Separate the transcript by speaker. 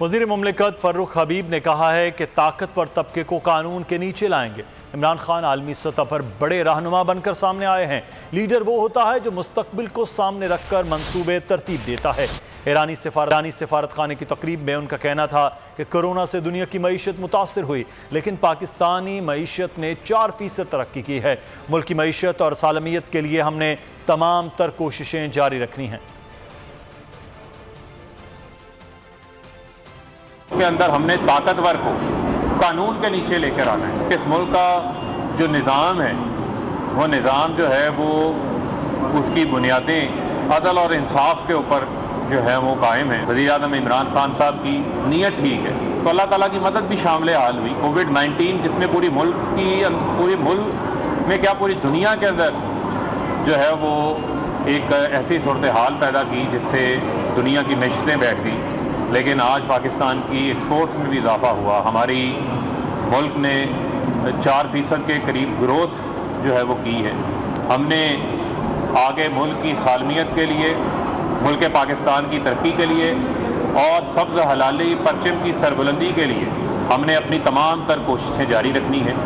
Speaker 1: وزیر مملکت فروخ حبیب نے کہا ہے کہ طاقتور طبقے کو قانون کے نیچے لائیں گے۔ عمران خان عالمی سطح پر بڑے رہنما بن کر سامنے آئے ہیں۔ لیڈر وہ ہوتا ہے جو مستقبل کو سامنے رکھ کر منصوبے ترتیب دیتا ہے۔ ایرانی سفارت خانے کی تقریب میں ان کا کہنا تھا کہ کورونا سے دنیا کی معیشت متاثر ہوئی، لیکن پاکستانی معیشت نے 4% ترقی کی ہے۔ ملک کی معیشت اور سالمیت کے لیے ہم نے تمام تر کوششیں جاری رکھنی ہیں۔
Speaker 2: کے اندر ہم نے طاقتور کو قانون کے نیچے لے کر آنا ہے۔ اس ملک کا جو نظام ہے وہ نظام جو ہے وہ اس کی بنیادیں عدل اور انصاف کے اوپر جو ہے وہ قائم ہیں۔ وزیر اعظم عمران خان صاحب کی نیت ٹھیک ہے تو اللہ تعالیٰ کی مدد بھی شامل حال ہوئی۔ کووڈ-19 جس نے پوری ملک میں کیا پوری دنیا کے اندر جو ہے وہ ایک ایسی صورتحال پیدا کی جس سے دنیا کی معیشتیں بیٹھ گئی، لیکن آج پاکستان کی ایکسپورٹس میں بھی اضافہ ہوا۔ ہماری ملک نے 4% کے قریب گروتھ جو ہے وہ کی ہے۔ ہم نے آگے ملک کی سالمیت کے لیے، ملک پاکستان کی ترقی کے لیے اور سبز حلالی پرچم کی سربلندی کے لیے ہم نے اپنی تمام تر کوششیں جاری رکھنی ہیں۔